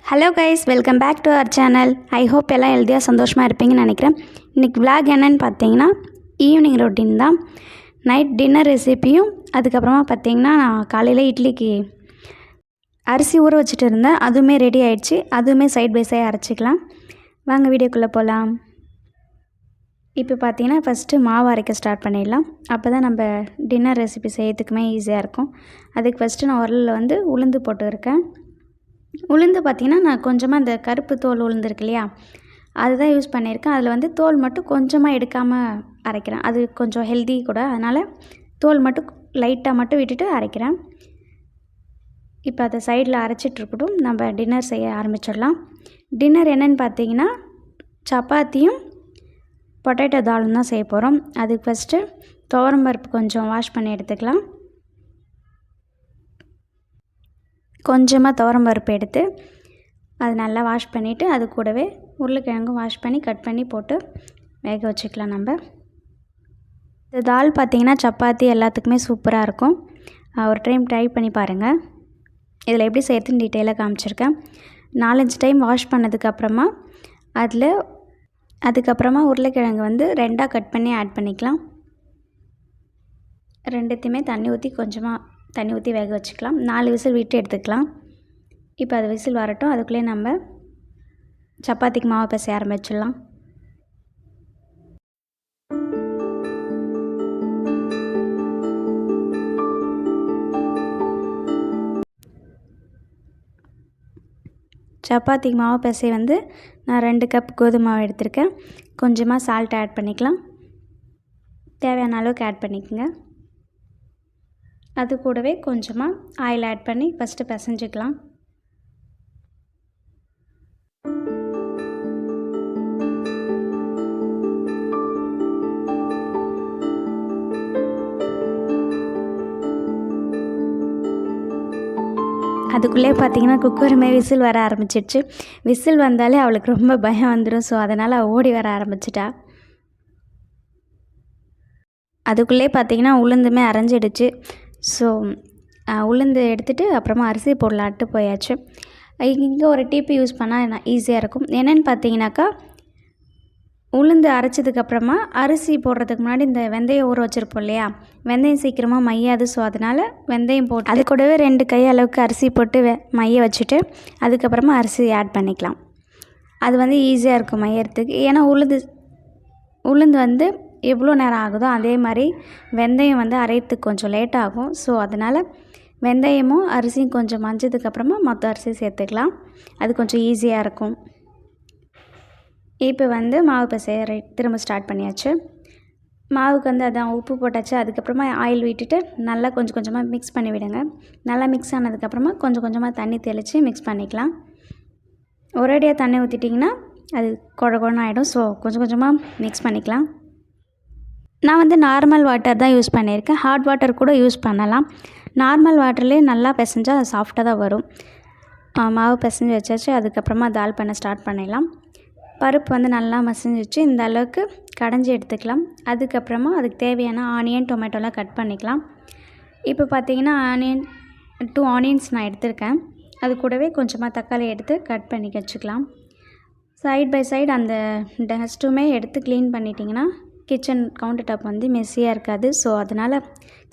Hello guys, welcome back to our channel. I hope எல்லாம் ஹெல்த்தியாக சந்தோஷமாக இருப்பீங்கன்னு நினைக்கிறேன். இன்றைக்கி விளாக் என்னென்னு பார்த்தீங்கன்னா ஈவினிங் ரொட்டீன் தான். நைட் டின்னர் ரெசிப்பியும், அதுக்கப்புறமா பார்த்தீங்கன்னா காலையில் இட்லிக்கு அரிசி ஊற வச்சுட்டு இருந்தேன், அதுவுமே ரெடி ஆகிடுச்சு. அதுவுமே சைட் பை சைட் அரைச்சிக்கலாம். வாங்க வீடியோக்குள்ளே போகலாம். இப்போ பார்த்தீங்கன்னா ஃபஸ்ட்டு மாவு அரைக்க ஸ்டார்ட் பண்ணிடலாம். அப்போ தான் நம்ம டின்னர் ரெசிபி செய்யறதுக்குமே ஈஸியாக இருக்கும். அதுக்கு ஃபஸ்ட்டு நான் உரலில் உளுந்து போட்டுருக்கேன். உளுந்து பார்த்திங்கன்னா நான் கொஞ்சமாக இந்த கருப்பு தோல் உளுந்து இருக்கு இல்லையா, அதுதான் யூஸ் பண்ணியிருக்கேன். அதில் தோல் மட்டும் கொஞ்சமாக எடுக்காமல் அரைக்கிறேன். அது கொஞ்சம் ஹெல்தி கூட, அதனால் தோல் மட்டும் லைட்டாக மட்டும் விட்டுட்டு அரைக்கிறேன். இப்போ அதை சைடில் அரைச்சிட்ருக்கட்டும், நம்ம டின்னர் செய்ய ஆரம்பிச்சிடலாம். டின்னர் என்னென்னு பார்த்தீங்கன்னா சப்பாத்தியும் பொட்டேட்டோ தாலும் தான் செய்ய போகிறோம். அதுக்கு ஃபஸ்ட்டு துவரம் பருப்பு கொஞ்சம் வாஷ் பண்ணி எடுத்துக்கலாம். கொஞ்சமாக துவரம் பருப்பு எடுத்து அது நல்லா வாஷ் பண்ணிவிட்டு, அது கூடவே உருளைக்கிழங்கும் வாஷ் பண்ணி கட் பண்ணி போட்டு வேக வச்சுக்கலாம். நம்ம இந்த தால் பார்த்திங்கன்னா சப்பாத்தி எல்லாத்துக்குமே சூப்பராக இருக்கும். ஒரு டைம் ட்ரை பண்ணி பாருங்கள். இதில் எப்படி செய்யறதுன்னு டீட்டெயிலாக காமிச்சிருக்கேன். 4-5 டைம் வாஷ் பண்ணதுக்கப்புறமா அதுக்கப்புறமா உருளைக்கிழங்கு 2ஆக கட் பண்ணி ஆட் பண்ணிக்கலாம். ரெண்டுத்தையுமே கொஞ்சமாக தண்ணி ஊற்றி வேக வச்சுக்கலாம். 4 விசில் விட்டு எடுத்துக்கலாம். இப்போ அது விசில் வரட்டும், அதுக்குள்ளே நம்ம சப்பாத்திக்கு மாவு பிசைய ஆரம்பிச்சிடலாம். சப்பாத்திக்கு மாவு பிசை நான் 2 கப் கோதுமை மாவு எடுத்திருக்கேன். கொஞ்சமாக சால்ட் ஆட் பண்ணிக்கலாம். தேவையான அளவுக்கு ஆட் பண்ணிக்கோங்க. அது கூடவே கொஞ்சமாக ஆயில் ஆட் பண்ணி ஃபஸ்ட்டு பிசைஞ்சிக்கலாம். அதுக்குள்ளே பார்த்திங்கன்னா குக்கருமே விசில் வர ஆரம்பிச்சிடுச்சு. விசில் வந்தாலே அவளுக்கு ரொம்ப பயம் வந்துடும். ஸோ அதனால் ஓடி வர ஆரம்பிச்சிட்டா. அதுக்குள்ளே பார்த்திங்கன்னா உளுந்துமே அரைஞ்சிடுச்சு. ஸோ உளுந்து எடுத்துகிட்டு அப்புறமா அரிசி போடலான்ட்டு போயாச்சு. இங்கே ஒரு டிப்பு யூஸ் பண்ணால் ஈஸியாக இருக்கும். என்னென்னு பார்த்தீங்கன்னாக்கா, உளுந்து அரைச்சதுக்கப்புறமா அரிசி போடுறதுக்கு முன்னாடி இந்த வெந்தயம் ஊற வச்சுருப்போம் இல்லையா, வெந்தயம் சீக்கிரமாக மையாது. ஸோ அதனால் வெந்தயம் போட்டு அது கூடவே 2 கை அளவுக்கு அரிசி போட்டு மைய வச்சுட்டு அதுக்கப்புறமா அரிசி ஆட் பண்ணிக்கலாம். அது ஈஸியாக இருக்கும் மையறதுக்கு. ஏன்னா உளுந்து எவ்வளோ நேரம் ஆகுதோ அதே மாதிரி வெந்தயம் அரைகிறதுக்கு கொஞ்சம் லேட் ஆகும். ஸோ அதனால் வெந்தயமும் அரிசியும் கொஞ்சம் மஞ்சதுக்கப்புறமா மொத்த அரிசி சேர்த்துக்கலாம். அது கொஞ்சம் ஈஸியாக இருக்கும். இப்போ மாவு பிசைய திரும்ப ஸ்டார்ட் பண்ணியாச்சு. மாவுக்கு அதான் உப்பு போட்டாச்சு. அதுக்கப்புறமா ஆயில் விட்டுட்டு நல்லா கொஞ்சம் கொஞ்சமாக மிக்ஸ் பண்ணி விடுங்க. நல்லா மிக்ஸ் ஆனதுக்கப்புறமா கொஞ்சம் கொஞ்சமாக தண்ணி தெளித்து மிக்ஸ் பண்ணிக்கலாம். ஒரேடியாக தண்ணி ஊற்றிட்டிங்கன்னா அது குழன்னு ஆகிடும். ஸோ கொஞ்சம் கொஞ்சமாக மிக்ஸ் பண்ணிக்கலாம். நான் நார்மல் வாட்டர் தான் யூஸ் பண்ணியிருக்கேன். ஹாட் வாட்டர் கூட யூஸ் பண்ணலாம். நார்மல் வாட்டர்லேயே நல்லா பிசைஞ்சால் அது சாஃப்டாக தான் வரும். மாவு பிசைஞ்சு வச்சாச்சு. அதுக்கப்புறமா தால் பண்ண ஸ்டார்ட் பண்ணிடலாம். பருப்பு நல்லா மசிஞ்சிச்சு. இந்த அளவுக்கு கடைஞ்சி எடுத்துக்கலாம். அதுக்கப்புறமா அதுக்கு தேவையான ஆனியன், டொமேட்டோலாம் கட் பண்ணிக்கலாம். இப்போ பார்த்திங்கன்னா 2 ஆனியன்ஸ் நான் எடுத்திருக்கேன். அது கூடவே கொஞ்சமாக தக்காளி எடுத்து கட் பண்ணி வச்சுக்கலாம். சைட் பை சைடு அந்த டஸ்ட்டுமே எடுத்து க்ளீன் பண்ணிட்டிங்கன்னா கிச்சன் கவுண்டர் டாப் மெஸ்ஸியாக இருக்காது. ஸோ அதனால்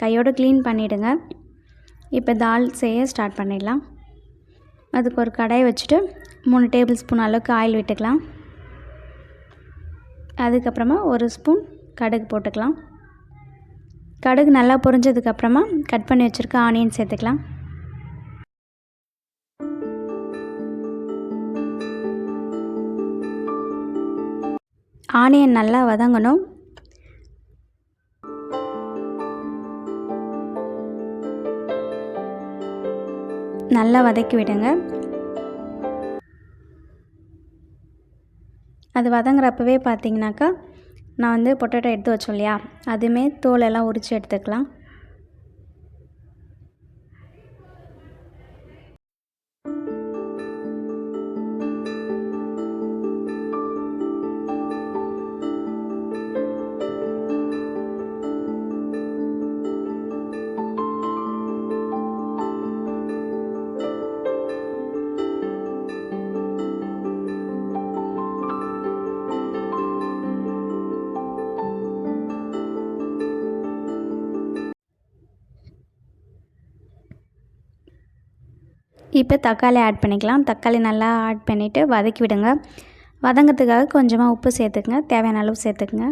கையோடு க்ளீன் பண்ணிவிடுங்க. இப்போ தால் செய்ய ஸ்டார்ட் பண்ணிடலாம். அதுக்கு ஒரு கடாய் வச்சுட்டு 3 டேபிள் ஸ்பூன் அளவுக்கு ஆயில் விட்டுக்கலாம். அதுக்கப்புறமா 1 ஸ்பூன் கடுகு போட்டுக்கலாம். கடுகு நல்லா பொரிஞ்சதுக்கப்புறமா கட் பண்ணி வச்சுருக்க ஆனியன் சேர்த்துக்கலாம். ஆனியன் நல்லா வதங்கணும். நல்லா வதக்கி விடுங்க. அது வதங்குறப்பவே பார்த்திங்கனாக்கா நான் பொட்டேட்டோ எடுத்து வச்சோம் இல்லையா, அதுவுமே தோலெல்லாம் உரித்து எடுத்துக்கலாம். இப்போ தக்காளி ஆட் பண்ணிக்கலாம். தக்காளி நல்லா ஆட் பண்ணிவிட்டு வதக்கி விடுங்க. வதங்கிறதுக்காக கொஞ்சமாக உப்பு சேர்த்துக்குங்க. தேவையான அளவு சேர்த்துக்குங்க.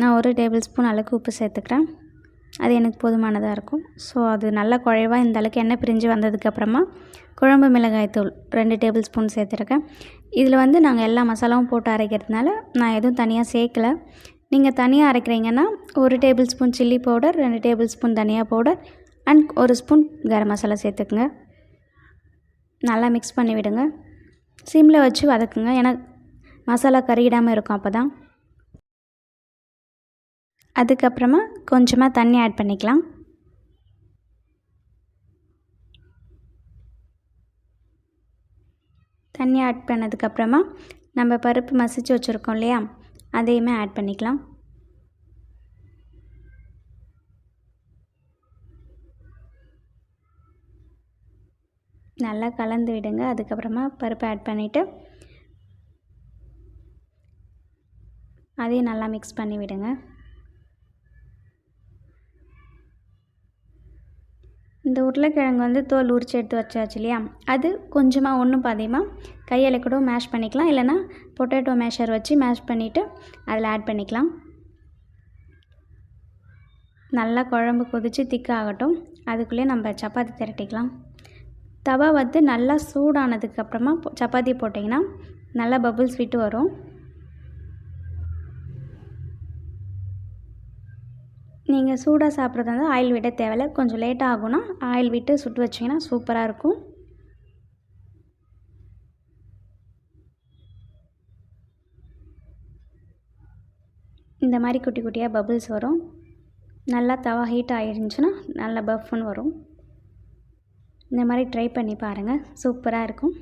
நான் 1 டேபிள் ஸ்பூன் அளவுக்கு உப்பு சேர்த்துக்கிறேன். அது எனக்கு போதுமானதாக இருக்கும். ஸோ அது நல்லா குழைவாக இந்த அளவுக்கு எண்ணெய் பிரிஞ்சு வந்ததுக்கப்புறமா குழம்பு மிளகாய் தூள் 2 டேபிள் ஸ்பூன் சேர்த்துருக்கேன். இதில் வந்து நாங்கள் எல்லா மசாலாவும் போட்டு அரைக்கிறதுனால நான் எதுவும் தனியாக சேர்க்கல. நீங்கள் தனியாக அரைக்கிறீங்கன்னா 1 table spoon chilli powder, 2 table spoon தனியா powder and 1 spoon garam masala சேர்த்துக்குங்க. நல்லா மிக்ஸ் பண்ணி விடுங்க. சிம்மில் வச்சு வதக்குங்க. ஏன்னா மசாலா கருகிடாமல் இருக்கும். அப்போ தான். அதுக்கப்புறமா கொஞ்சமாக தண்ணி ஆட் பண்ணிக்கலாம். தண்ணி ஆட் பண்ணதுக்கப்புறமா நம்ம பருப்பு மசிச்சு வச்சுருக்கோம் இல்லையா, அதையுமே ஆட் பண்ணிக்கலாம். நல்லா கலந்து விடுங்க. அதுக்கப்புறமா பருப்பு ஆட் பண்ணிவிட்டு அதையும் நல்லா மிக்ஸ் பண்ணி விடுங்க. இந்த உருளைக்கிழங்கு வந்து தோல் உரித்து எடுத்து வச்சாச்சு இல்லையா, அது கொஞ்சமாக ஒன்றும் பாதியமாக கையால் கூட மேஷ் பண்ணிக்கலாம். இல்லைனா பொட்டேட்டோ மேஷர் வச்சு மேஷ் பண்ணிவிட்டு அதில் ஆட் பண்ணிக்கலாம். நல்லா குழம்பு கொதித்து திக்காகட்டும். அதுக்குள்ளே நம்ம சப்பாத்தி திரட்டிக்கலாம். தவா வந்து நல்லா சூடானதுக்கப்புறமா சப்பாத்தி போட்டிங்கன்னா நல்லா பபுள்ஸ் விட்டு வரும். நீங்கள் சூடாக சாப்பிட்றதா இருந்தால் ஆயில் விட தேவையில்லை. கொஞ்சம் லேட்டாக ஆகும்னா ஆயில் விட்டு சுட்டு வச்சிங்கன்னா சூப்பராக இருக்கும். இந்த மாதிரி குட்டி குட்டியாக பபுள்ஸ் வரும். நல்லா தவா ஹீட் ஆகிருந்துச்சுன்னா நல்லா பஃப்னு வரும். இந்த மாதிரி ட்ரை பண்ணி பாருங்கள். சூப்பராக இருக்கும்.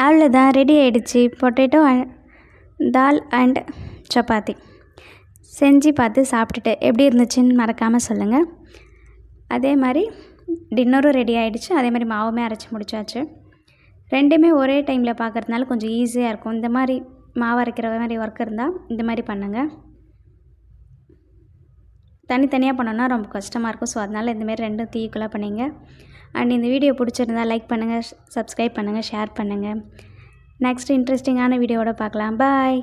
அவ்வளோதான், ரெடி ஆகிடுச்சு. பொட்டேட்டோ தால் அண்ட் சப்பாத்தி செஞ்சு பார்த்து சாப்பிட்டுட்டு எப்படி இருந்துச்சுன்னு மறக்காமல் சொல்லுங்கள். அதே மாதிரி டின்னரும் ரெடி ஆகிடுச்சு. அதே மாதிரி மாவுமே அரைச்சி முடிச்சாச்சு. ரெண்டுமே ஒரே டைமில் பார்க்குறதுனால கொஞ்சம் ஈஸியாக இருக்கும். இந்த மாதிரி மாவு அரைக்கிற மாதிரி ஒர்க் இருந்தால் இந்த மாதிரி பண்ணுங்கள். தனித்தனியாக பண்ணோன்னா ரொம்ப கஷ்டமாக இருக்கும். ஸோ அதனால் இந்தமாரி ரெண்டும் ஈக்குவலாக பண்ணிங்க. அண்ட் இந்த வீடியோ பிடிச்சிருந்தால் லைக் பண்ணுங்கள், சப்ஸ்கிரைப் பண்ணுங்கள், ஷேர் பண்ணுங்கள். நெக்ஸ்ட் இன்ட்ரெஸ்டிங்கான வீடியோவோட பார்க்கலாம். பாய்.